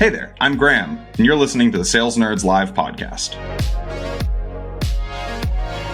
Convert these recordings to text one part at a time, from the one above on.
Hey there, I'm Graham, and you're listening to the Sales Nerds Live podcast.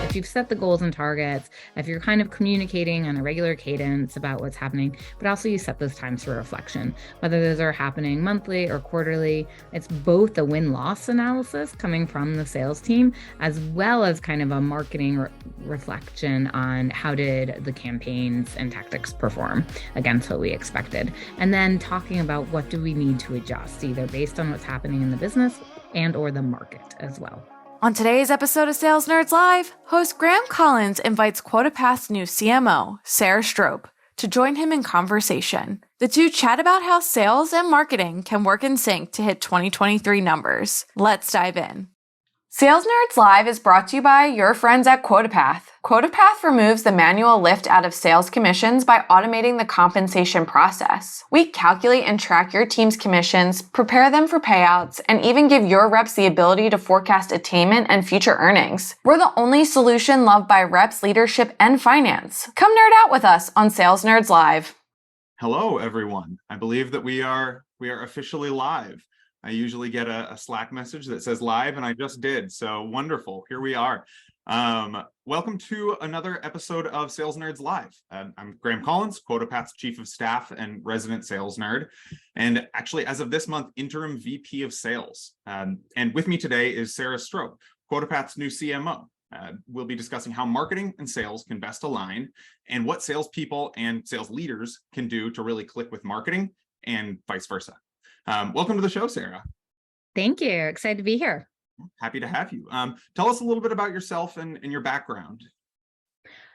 If you've set the goals and targets, if you're kind of communicating on a regular cadence about what's happening, but also you set those times for reflection, whether those are happening monthly or quarterly, it's both a win-loss analysis coming from the sales team, as well as kind of a marketing reflection on how did the campaigns and tactics perform against what we expected. And then talking about what do we need to adjust, either based on what's happening in the business and or the market as well. On today's episode of Sales Nerds Live, host Graham Collins invites QuotaPath's new CMO, Sara Strope, to join him in conversation. The two chat about how sales and marketing can work in sync to hit 2023 numbers. Let's dive in. Sales Nerds Live is brought to you by your friends at QuotaPath. QuotaPath removes the manual lift out of sales commissions by automating the compensation process. We calculate and track your team's commissions, prepare them for payouts, and even give your reps the ability to forecast attainment and future earnings. We're the only solution loved by reps, leadership, and finance. Come nerd out with us on Sales Nerds Live. Hello, everyone. I believe that we are officially live. I usually get a Slack message that says live, and I just did. So wonderful. Here we are. Welcome to another episode of Sales Nerds Live. I'm Graham Collins, QuotaPath's Chief of Staff and resident sales nerd. And actually, as of this month, interim VP of Sales. And with me today is Sara Strope, QuotaPath's new CMO. We'll be discussing how marketing and sales can best align and what salespeople and sales leaders can do to really click with marketing and vice versa. Welcome to the show, Sara. Thank you. Excited to be here. Happy to have you. Tell us a little bit about yourself and your background.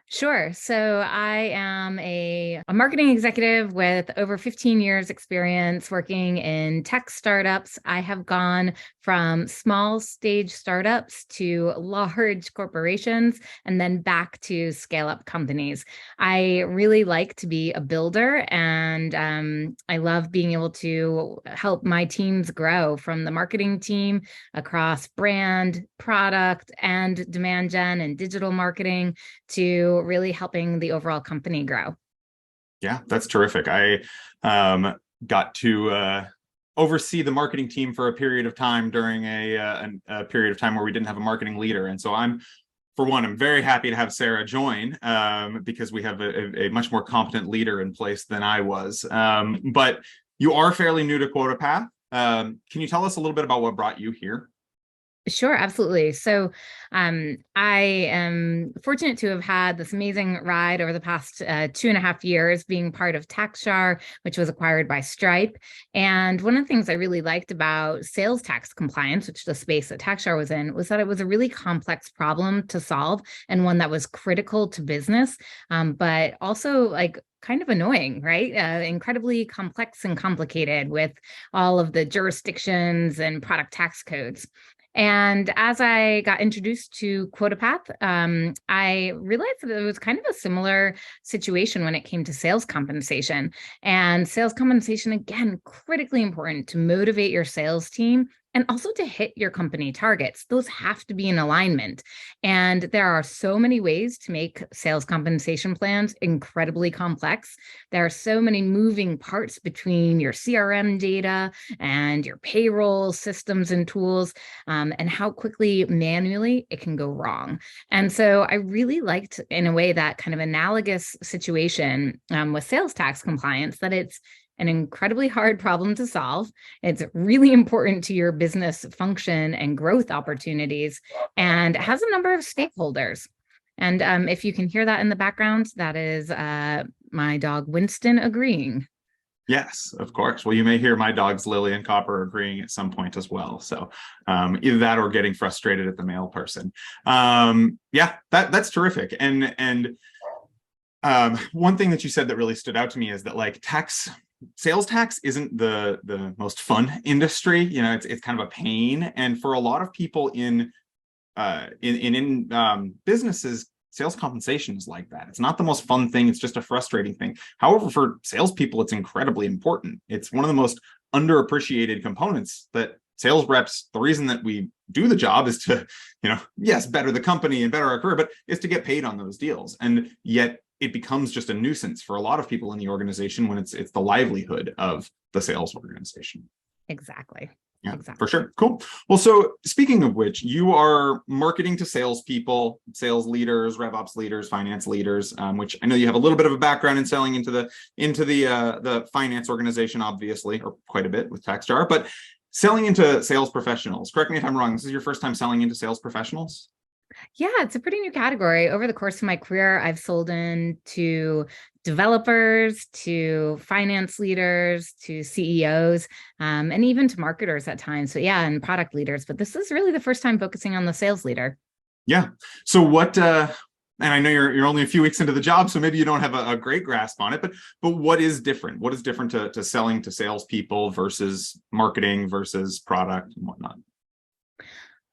Sure. So I am a marketing executive with over 15 years experience working in tech startups. I have gone from small stage startups to large corporations and then back to scale up companies. I really like to be a builder, and I love being able to help my teams grow, from the marketing team across brand, product, and demand gen and digital marketing to really helping the overall company grow. Yeah, that's terrific. I got to oversee the marketing team for a period of time during a period of time where we didn't have a marketing leader. And so I'm very happy to have Sara join because we have a much more competent leader in place than I was. But you are fairly new to QuotaPath. Can you tell us a little bit about what brought you here? Sure, absolutely. So I am fortunate to have had this amazing ride over the past 2.5 years being part of TaxJar, which was acquired by Stripe. And one of the things I really liked about sales tax compliance, which the space that TaxJar was in, was that it was a really complex problem to solve and one that was critical to business, but also kind of annoying, right? Incredibly complex and complicated with all of the jurisdictions and product tax codes. And as I got introduced to QuotaPath, I realized that it was kind of a similar situation when it came to sales compensation. And sales compensation, again, critically important to motivate your sales team and also to hit your company targets. Those have to be in alignment. And there are so many ways to make sales compensation plans incredibly complex. There are so many moving parts between your CRM data and your payroll systems and tools, and how quickly manually it can go wrong. And so I really liked, in a way, that kind of analogous situation with sales tax compliance, that it's an incredibly hard problem to solve. It's really important to your business function and growth opportunities, and has a number of stakeholders. And if you can hear that in the background, that is my dog Winston agreeing. Yes, of course. Well, you may hear my dogs Lily and Copper agreeing at some point as well. So either that or getting frustrated at the mail person. Yeah, that's terrific. And one thing that you said that really stood out to me is that sales tax isn't the most fun industry. You know, it's kind of a pain, and for a lot of people in businesses, sales compensation is like that. It's not the most fun thing. It's just a frustrating thing. However, for salespeople, it's incredibly important. It's one of the most underappreciated components that sales reps, the reason that we do the job is to, yes, better the company and better our career, but is to get paid on those deals. And yet it becomes just a nuisance for a lot of people in the organization when it's the livelihood of the sales organization. Exactly. Yeah, Exactly. for sure. Cool. Well, so speaking of which, you are marketing to salespeople, sales leaders, RevOps leaders, finance leaders, which I know you have a little bit of a background in selling into the finance organization, obviously, or quite a bit with TaxJar, but selling into sales professionals. Correct me if I'm wrong. This is your first time selling into sales professionals? Yeah, it's a pretty new category. Over the course of my career, I've sold into developers, to finance leaders, to CEOs, and even to marketers at times. So yeah, and product leaders. But this is really the first time focusing on the sales leader. Yeah. So what? And I know you're only a few weeks into the job, so maybe you don't have a great grasp on it. But what is different? What is different to selling to salespeople versus marketing versus product and whatnot?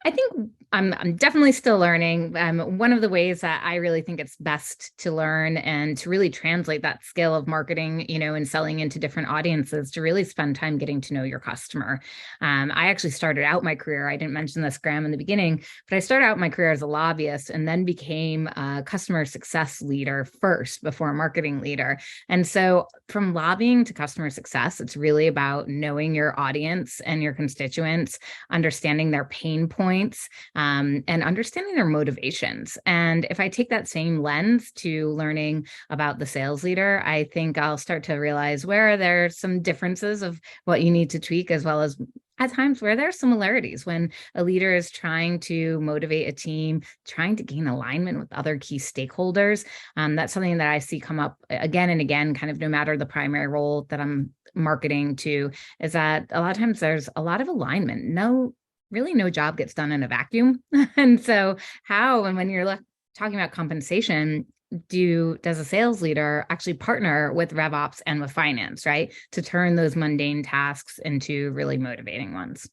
I think I'm definitely still learning. One of the ways that I really think it's best to learn and to really translate that skill of marketing, and selling into different audiences, to really spend time getting to know your customer. I actually started out my career, I didn't mention this, Graham, in the beginning, but I started out my career as a lobbyist and then became a customer success leader first before a marketing leader. And so from lobbying to customer success, it's really about knowing your audience and your constituents, understanding their pain points, and understanding their motivations. And if I take that same lens to learning about the sales leader, I think I'll start to realize where there's some differences of what you need to tweak, as well as at times where there are similarities when a leader is trying to motivate a team, trying to gain alignment with other key stakeholders. That's something that I see come up again and again, kind of no matter the primary role that I'm marketing to, is that a lot of times there's a lot of alignment. Really no job gets done in a vacuum. And so how, and when you're talking about compensation, does a sales leader actually partner with RevOps and with finance, right? To turn those mundane tasks into really motivating ones.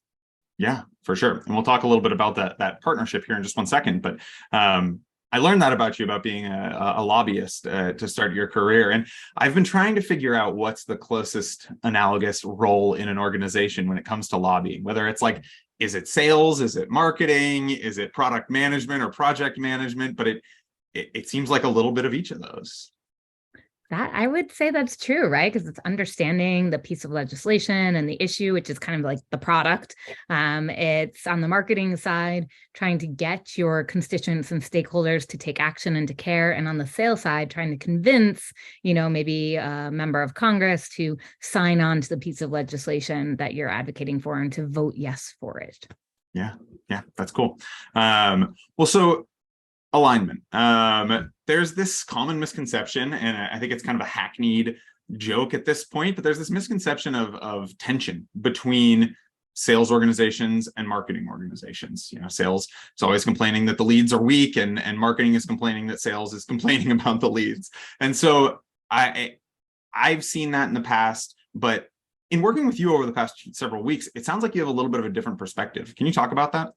Yeah, for sure. And we'll talk a little bit about that partnership here in just one second. But I learned that about you, about being a lobbyist to start your career. And I've been trying to figure out what's the closest analogous role in an organization when it comes to lobbying, whether it's like, is it sales? Is it marketing? Is it product management or project management? But it seems like a little bit of each of those. That I would say that's true, right? Because it's understanding the piece of legislation and the issue, which is kind of like the product. It's on the marketing side, trying to get your constituents and stakeholders to take action and to care. And on the sales side, trying to convince, maybe a member of Congress to sign on to the piece of legislation that you're advocating for and to vote yes for it. Yeah, that's cool. Well, so alignment. There's this common misconception, and I think it's kind of a hackneyed joke at this point, but there's this misconception of tension between sales organizations and marketing organizations. Sales is always complaining that the leads are weak, and marketing is complaining that sales is complaining about the leads. And so I've seen that in the past, but in working with you over the past several weeks, it sounds like you have a little bit of a different perspective. Can you talk about that?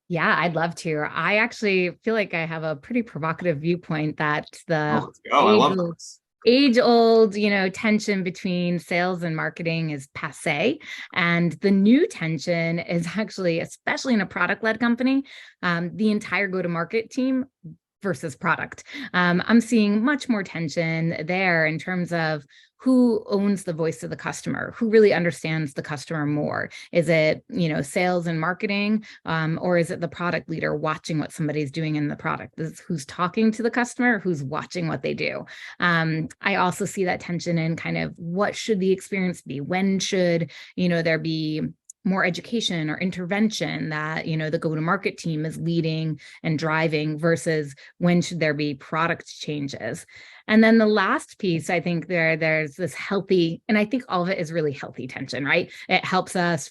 Yeah, I'd love to. I actually feel like I have a pretty provocative viewpoint that the Let's go. I love this. age-old, tension between sales and marketing is passé. And the new tension is actually, especially in a product-led company, the entire go-to-market team versus product. I'm seeing much more tension there in terms of who owns the voice of the customer, who really understands the customer more. Is it, sales and marketing, or is it the product leader watching what somebody's doing in the product? Who's talking to the customer, who's watching what they do? I also see that tension in kind of what should the experience be? When should, there be more education or intervention that, the go-to-market team is leading and driving versus when should there be product changes? And then the last piece, I think there's this healthy, and I think all of it is really healthy tension, right? It helps us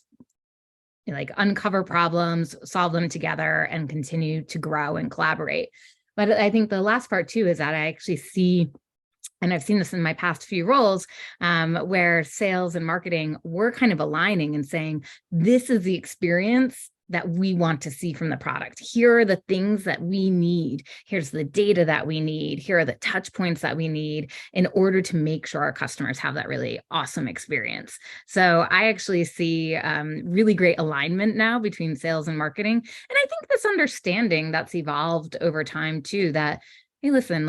uncover problems, solve them together, and continue to grow and collaborate. But I think the last part too is that I actually see, and I've seen this in my past few roles, where sales and marketing were kind of aligning and saying, this is the experience that we want to see from the product. Here are the things that we need. Here's the data that we need. Here are the touch points that we need in order to make sure our customers have that really awesome experience. So I actually see really great alignment now between sales and marketing. And I think this understanding that's evolved over time too, that, hey, listen,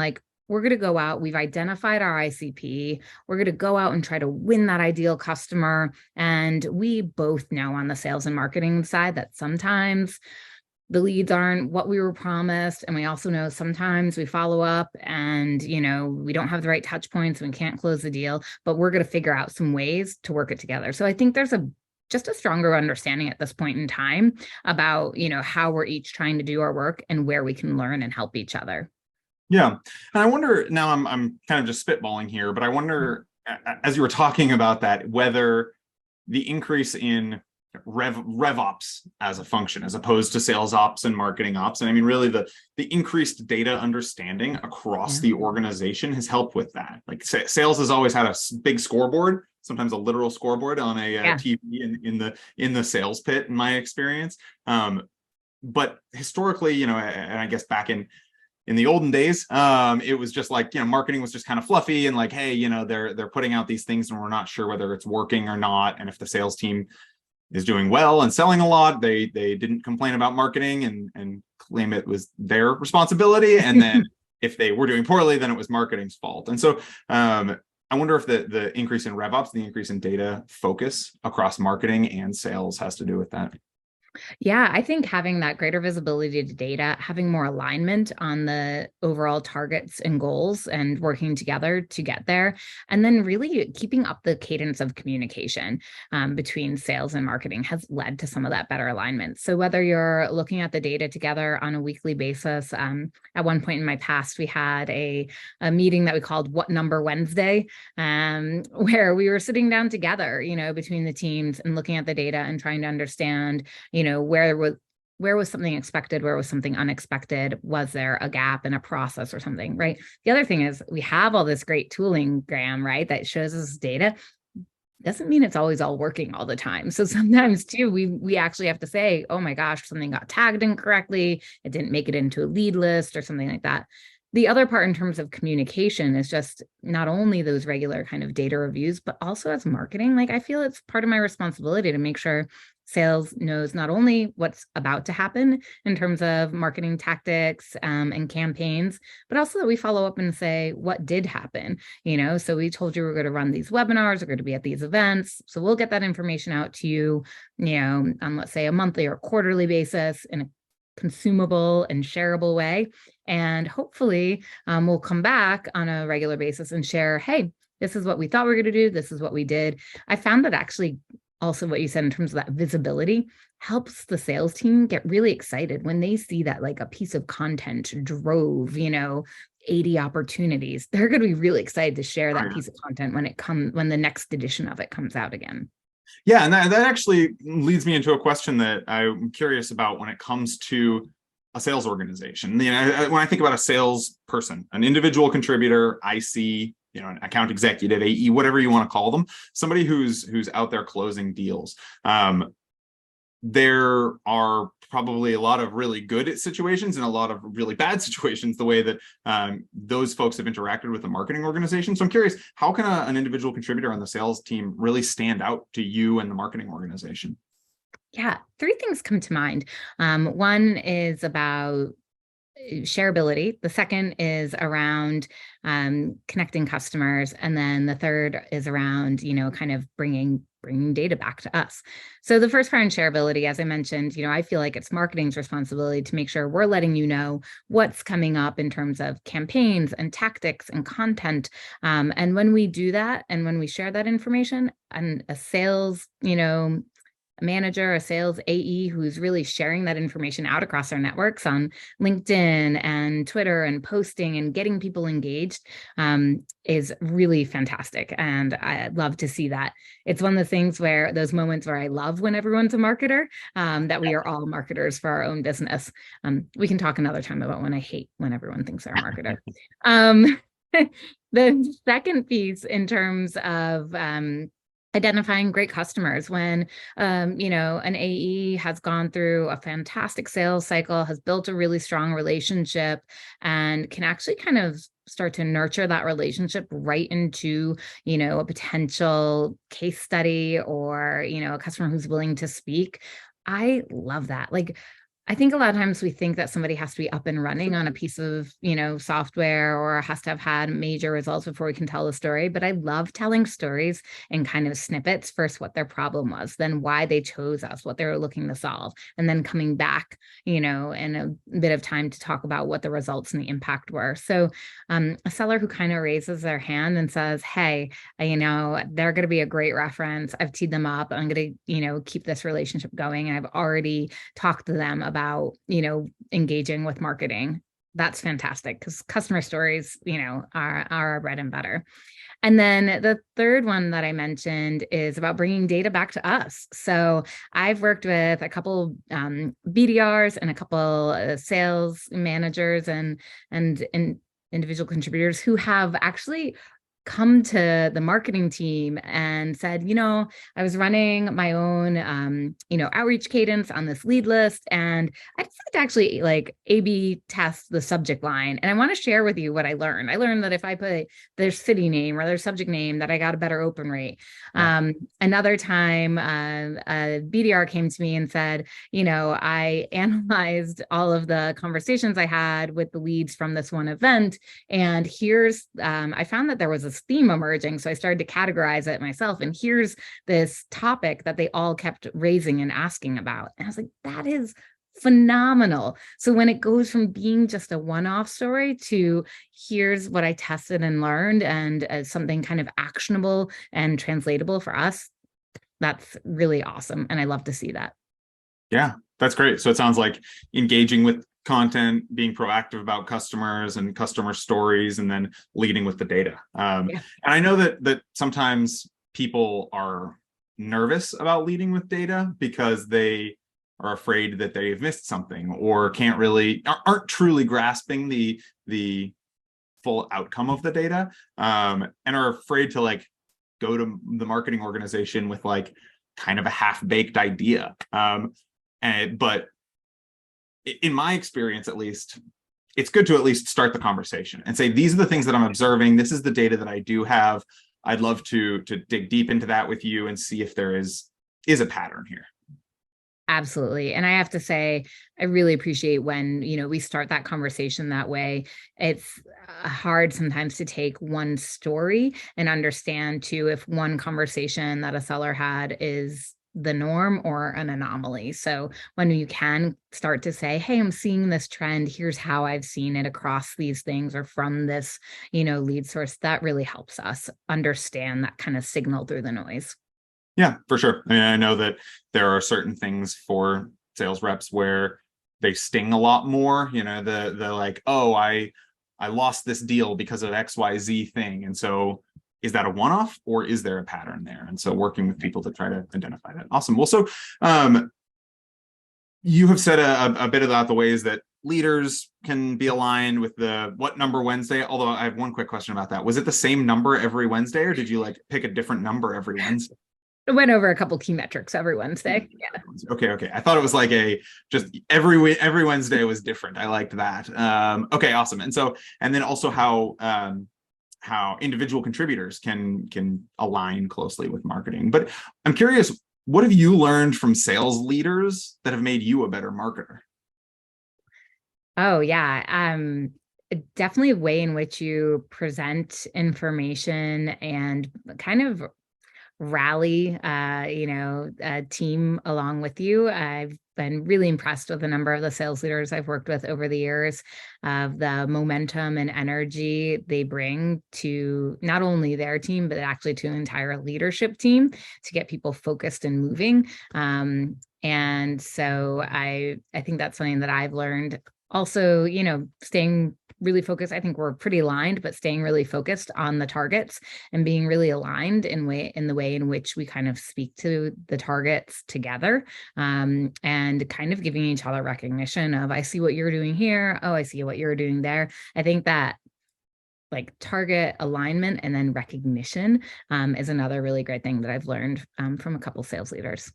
we're going to go out, we've identified our ICP, we're going to go out and try to win that ideal customer. And we both know on the sales and marketing side that sometimes the leads aren't what we were promised. And we also know sometimes we follow up and, we don't have the right touch points and we can't close the deal, but we're going to figure out some ways to work it together. So I think there's just a stronger understanding at this point in time about, how we're each trying to do our work and where we can learn and help each other. Yeah. And I wonder, now I'm kind of just spitballing here, but I wonder, as you were talking about that, whether the increase in rev ops as a function, as opposed to sales ops and marketing ops. And I mean, really the increased data understanding across the organization has helped with that. Like sales has always had a big scoreboard, sometimes a literal scoreboard on a TV in the sales pit, in my experience. But historically, and I guess back in the olden days, it was just like, marketing was just kind of fluffy and like, hey, they're putting out these things and we're not sure whether it's working or not. And if the sales team is doing well and selling a lot, they didn't complain about marketing and claim it was their responsibility. And then if they were doing poorly, then it was marketing's fault. And so I wonder if the increase in RevOps, the increase in data focus across marketing and sales has to do with that. Yeah, I think having that greater visibility to data, having more alignment on the overall targets and goals and working together to get there, and then really keeping up the cadence of communication between sales and marketing has led to some of that better alignment. So whether you're looking at the data together on a weekly basis, at one point in my past, we had a meeting that we called What Number Wednesday, where we were sitting down together, between the teams and looking at the data and trying to understand, where was something expected? Where was something unexpected? Was there a gap in a process or something, right? The other thing is we have all this great tooling, Graham, right? That shows us data. Doesn't mean it's always all working all the time. So sometimes too, we actually have to say, oh my gosh, something got tagged incorrectly. It didn't make it into a lead list or something like that. The other part in terms of communication is just not only those regular kind of data reviews, but also as marketing. Like I feel it's part of my responsibility to make sure sales knows not only what's about to happen in terms of marketing tactics and campaigns, but also that we follow up and say what did happen. So we told you we're going to run these webinars, we're going to be at these events. So we'll get that information out to you, on let's say a monthly or quarterly basis in a consumable and shareable way. And hopefully we'll come back on a regular basis and share, hey, this is what we thought we were going to do. This is what we did. I found that actually also what you said in terms of that visibility helps the sales team get really excited when they see that like a piece of content drove, 80 opportunities. They're going to be really excited to share that piece of content when the next edition of it comes out again. Yeah, and that actually leads me into a question that I'm curious about when it comes to a sales organization. When I think about a salesperson, an individual contributor, IC, an account executive, AE, whatever you want to call them, somebody who's out there closing deals. There are probably a lot of really good situations and a lot of really bad situations, the way that those folks have interacted with the marketing organization. So I'm curious, how can an individual contributor on the sales team really stand out to you and the marketing organization? Yeah, 3 things come to mind. One is about shareability. The second is around connecting customers. And then the third is around, kind of bringing data back to us. So the first part in shareability, as I mentioned, I feel like it's marketing's responsibility to make sure we're letting you know what's coming up in terms of campaigns and tactics and content. And when we do that, and when we share that information, and a sales, a manager, a sales AE who's really sharing that information out across our networks on LinkedIn and Twitter and posting and getting people engaged is really fantastic. And I love to see that. It's one of the things where those moments where I love when everyone's a marketer, that we are all marketers for our own business. We can talk another time about when I hate when everyone thinks they're a marketer. The second piece in terms of identifying great customers, when an AE has gone through a fantastic sales cycle, has built a really strong relationship, and can actually kind of start to nurture that relationship right into a potential case study or a customer who's willing to speak. I love that. Like, I think a lot of times we think that somebody has to be up and running on a piece of, software or has to have had major results before we can tell the story. But I love telling stories and kind of snippets, first what their problem was, then why they chose us, what they were looking to solve, and then coming back, in a bit of time to talk about what the results and the impact were. So a seller who kind of raises their hand and says, hey, they're going to be a great reference. I've teed them up. I'm going to, keep this relationship going. And I've already talked to them about, engaging with marketing. That's fantastic because customer stories, are our bread and butter. And then the third one that I mentioned is about bringing data back to us. So I've worked with a couple BDRs and a couple sales managers and individual contributors who have actually come to the marketing team and said, I was running my own, outreach cadence on this lead list, and I decided to actually A/B test the subject line. And I want to share with you what I learned. I learned that if I put their city name or their subject name, that I got a better open rate. Yeah. Another time, a BDR came to me and said, I analyzed all of the conversations I had with the leads from this one event, and I found that there was a theme emerging. So I started to categorize it myself. And here's this topic that they all kept raising and asking about. And I was like, that is phenomenal. So when it goes from being just a one-off story to here's what I tested and learned and something kind of actionable and translatable for us, that's really awesome. And I love to see that. Yeah, that's great. So it sounds like engaging with content, being proactive about customers and customer stories, and then leading with the data. And I know that sometimes people are nervous about leading with data because they are afraid that they've missed something or aren't truly grasping the full outcome of the data, and are afraid to go to the marketing organization with kind of a half-baked idea. But in my experience, at least, it's good to at least start the conversation and say, these are the things that I'm observing. This is the data that I do have. I'd love to dig deep into that with you and see if there is a pattern here. Absolutely. And I have to say, I really appreciate when, we start that conversation that way. It's hard sometimes to take one story and understand too, if one conversation that a seller had is the norm or an anomaly. So when you can start to say, hey, I'm seeing this trend, here's how I've seen it across these things or from this, lead source, that really helps us understand that kind of signal through the noise. Yeah, for sure. I mean, I know that there are certain things for sales reps where they sting a lot more, the oh, I lost this deal because of XYZ thing. And so is that a one-off or is there a pattern there? And so working with people to try to identify that. Awesome. Well, so you have said a bit about the ways that leaders can be aligned with the What Number Wednesday. Although I have one quick question about that. Was it the same number every Wednesday, or did you pick a different number every Wednesday? It went over a couple key metrics every Wednesday. Yeah. Okay. I thought it was just every Wednesday was different. I liked that. Okay, awesome. And then also how individual contributors can align closely with marketing. But I'm curious, what have you learned from sales leaders that have made you a better marketer? Oh, yeah. Definitely a way in which you present information and kind of rally, a team along with you. I've been really impressed with the number of the sales leaders I've worked with over the years, of the momentum and energy they bring to not only their team, but actually to an entire leadership team to get people focused and moving. And so I think that's something that I've learned. Also, staying really focused. I think we're pretty aligned, but staying really focused on the targets and being really aligned in the way in which we kind of speak to the targets together, and kind of giving each other recognition of, I see what you're doing here. Oh, I see what you're doing there. I think that target alignment and then recognition is another really great thing that I've learned from a couple sales leaders.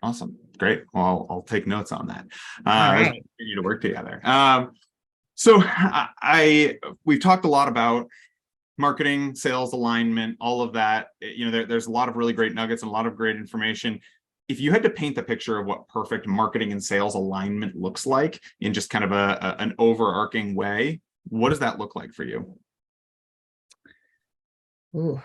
Awesome. Great. Well, I'll take notes on that. All right. As we continue to work together. So we've talked a lot about marketing, sales alignment, all of that. There's a lot of really great nuggets and a lot of great information. if you had to paint the picture of what perfect marketing and sales alignment looks like in just kind of an overarching way, what does that look like for you? Ooh.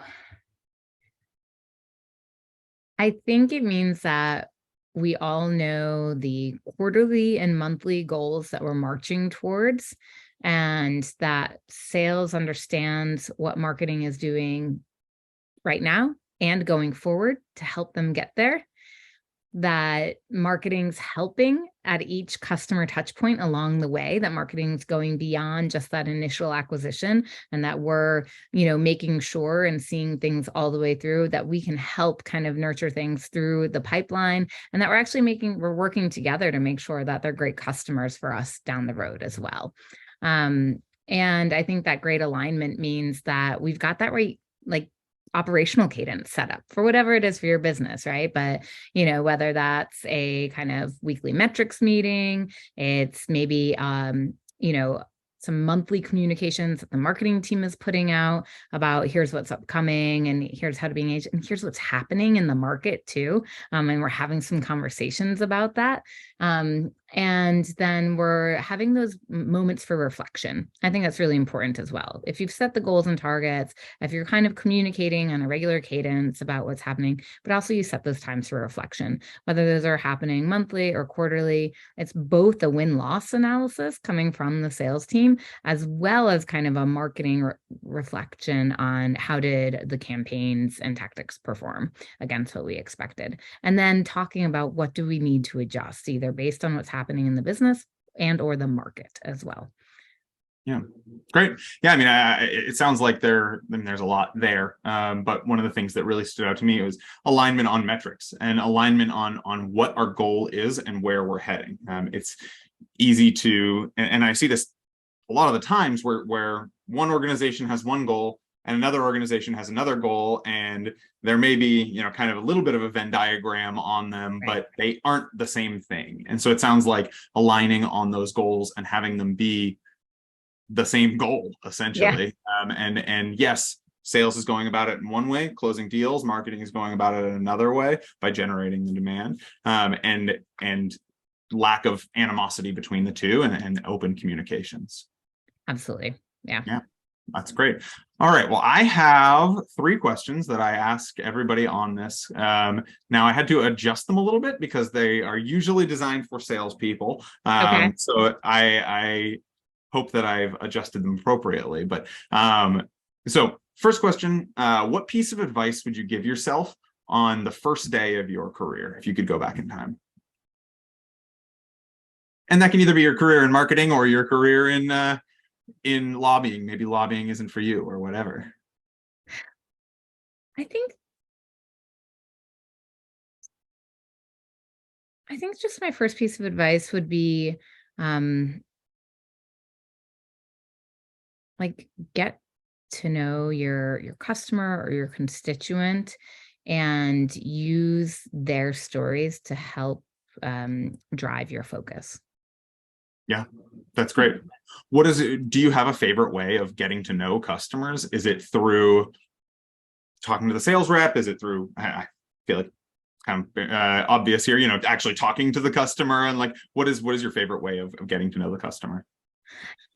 I think it means that we all know the quarterly and monthly goals that we're marching towards, and that sales understands what marketing is doing right now and going forward to help them get there. That marketing's helping at each customer touch point along the way, that marketing's going beyond just that initial acquisition, and that we're, making sure and seeing things all the way through, that we can help kind of nurture things through the pipeline, and that we're working together to make sure that they're great customers for us down the road as well. And I think that great alignment means that we've got that right, like, operational cadence set up for whatever it is for your business, right? But, whether that's a kind of weekly metrics meeting, it's maybe, some monthly communications that the marketing team is putting out about here's what's upcoming and here's how to be engaged and here's what's happening in the market too. And we're having some conversations about that. And then we're having those moments for reflection. I think that's really important as well. If you've set the goals and targets, if you're kind of communicating on a regular cadence about what's happening, but also you set those times for reflection, whether those are happening monthly or quarterly, it's both a win-loss analysis coming from the sales team, as well as kind of a marketing reflection on how did the campaigns and tactics perform against what we expected. And then talking about what do we need to adjust, either based on what's happening in the business and or the market as well. Yeah, great. Yeah, I mean, it sounds like there's a lot there, but one of the things that really stood out to me was alignment on metrics and alignment on what our goal is and where we're heading. It's easy to, and I see this a lot of the times where one organization has one goal and another organization has another goal, and there may be, kind of a little bit of a Venn diagram on them, right, but they aren't the same thing. And so it sounds like aligning on those goals and having them be the same goal, essentially. Yeah. And yes, sales is going about it in one way, closing deals, marketing is going about it in another way by generating the demand, and lack of animosity between the two and open communications. Absolutely. Yeah. Yeah. That's great. All right. Well, I have 3 questions that I ask everybody on this. Now, I had to adjust them a little bit because they are usually designed for salespeople. Okay. So I hope that I've adjusted them appropriately. But so first question, what piece of advice would you give yourself on the first day of your career, if you could go back in time? And that can either be your career in marketing or your career in lobbying. Maybe lobbying isn't for you or whatever. I think just my first piece of advice would be like, get to know your customer or your constituent and use their stories to help drive your focus. Yeah, that's great. What is it? Do you have a favorite way of getting to know customers? Is it through talking to the sales rep? Is it through, I feel like kind of obvious here, actually talking to the customer, and like, what is your favorite way of getting to know the customer?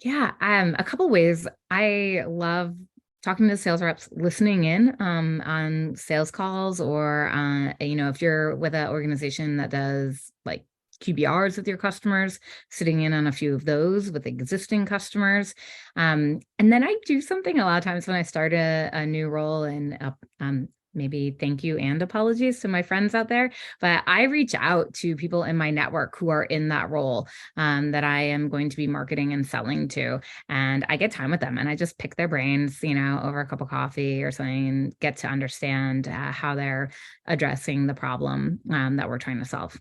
Yeah, a couple ways. I love talking to sales reps, listening in on sales calls, or if you're with an organization that does like QBRs with your customers, sitting in on a few of those with existing customers. And then I do something a lot of times when I start a new role, and maybe thank you and apologies to my friends out there, but I reach out to people in my network who are in that role that I am going to be marketing and selling to. And I get time with them and I just pick their brains, over a cup of coffee or something, and get to understand how they're addressing the problem that we're trying to solve.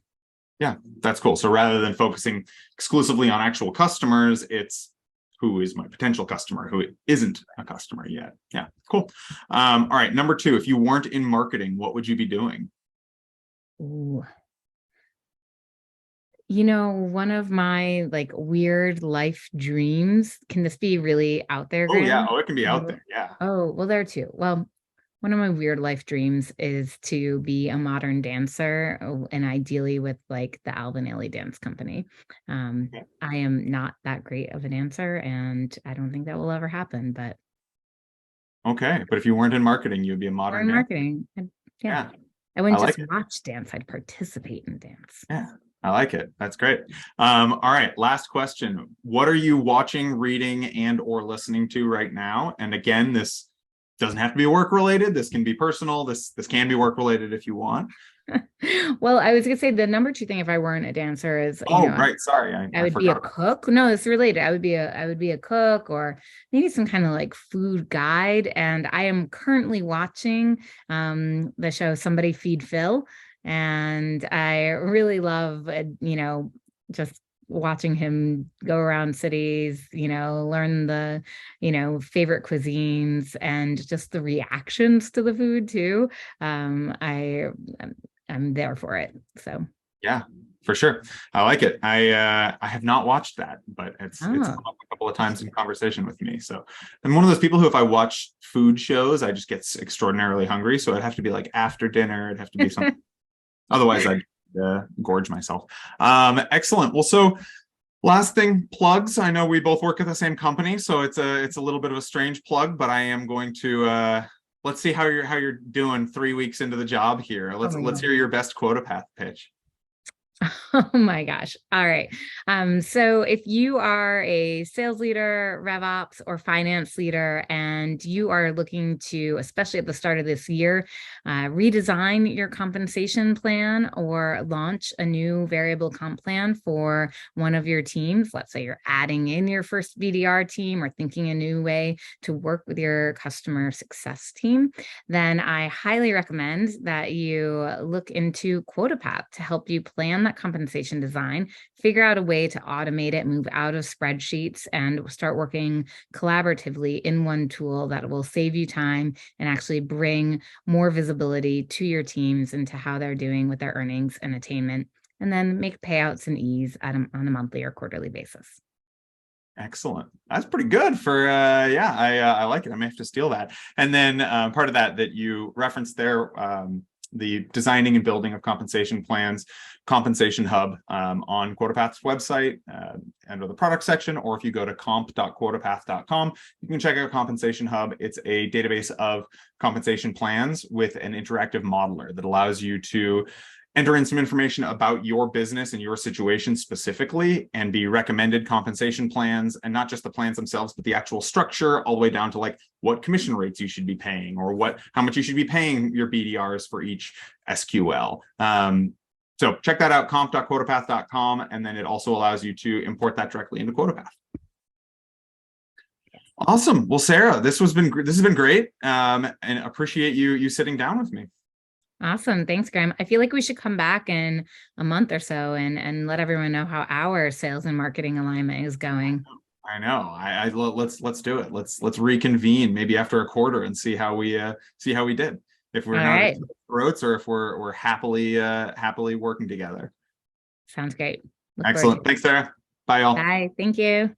Yeah, that's cool. So rather than focusing exclusively on actual customers, it's who is my potential customer, who isn't a customer yet. Yeah, cool. All right, number 2, if you weren't in marketing, what would you be doing? Ooh. One of my like weird life dreams, can this be really out there, Graham? Oh yeah, it can be out there. Yeah. Oh, well, there too. Well, one of my weird life dreams is to be a modern dancer, and ideally with like the Alvin Ailey Dance Company. Okay. I am not that great of a dancer, and I don't think that will ever happen, but Okay, but if you weren't in marketing, you'd be a or modern in dancer. marketing, yeah. Yeah, I I wouldn't like just it. watch dance, I'd participate in dance. Yeah, I like it. That's great. All right, last question. What are you watching, reading, and or listening to right now? And again, this doesn't have to be work related. This can be personal. This can be work related if you want. Well, I was gonna say the number two thing if I weren't a dancer is, Oh, right. Sorry, I I would be a forgot. cook. No, it's related. I would be a cook, or maybe some kind of like food guide. And I am currently watching the show Somebody Feed Phil. And I really love just watching him go around cities, learn the, favorite cuisines and just the reactions to the food too. I'm there for it. So Yeah, for sure. I like it. I have not watched that, but it's oh. come up a couple of times in conversation with me. So I'm one of those people who, if I watch food shows, I just get extraordinarily hungry. So it'd have to be like after dinner. It'd have to be something. Otherwise, I'd gorge myself. Excellent. Well, so last thing, plugs. I know we both work at the same company, so it's a little bit of a strange plug, but I am going to let's see how you're doing 3 weeks into the job here. Let's hear your best QuotaPath pitch. Oh my gosh. All right. So if you are a sales leader, RevOps, or finance leader, and you are looking to, especially at the start of this year, redesign your compensation plan or launch a new variable comp plan for one of your teams, let's say you're adding in your first BDR team or thinking a new way to work with your customer success team, then I highly recommend that you look into QuotaPath to help you plan that compensation design, figure out a way to automate it, move out of spreadsheets, and start working collaboratively in one tool that will save you time and actually bring more visibility to your teams into how they're doing with their earnings and attainment, and then make payouts and ease on a monthly or quarterly basis. Excellent. That's pretty good for yeah, I like it. I may have to steal that. And then part of that you referenced there, the designing and building of compensation plans, Compensation Hub on QuotaPath's website under the product section, or if you go to comp.quotapath.com, you can check out Compensation Hub. It's a database of compensation plans with an interactive modeler that allows you to enter in some information about your business and your situation specifically, and be recommended compensation plans, and not just the plans themselves, but the actual structure, all the way down to like what commission rates you should be paying, or how much you should be paying your BDRs for each SQL. So check that out, comp.quotapath.com, and then it also allows you to import that directly into QuotaPath. Awesome. Well, Sarah, this has been great, and appreciate you sitting down with me. Awesome. Thanks, Graham. I feel like we should come back in a month or so and let everyone know how our sales and marketing alignment is going. I know. Let's do it. Let's reconvene maybe after a quarter and see how we did. If we're not at throats, or if we're happily working together. Sounds great. Excellent. Thanks, Sarah. Bye, y'all. Bye. Thank you.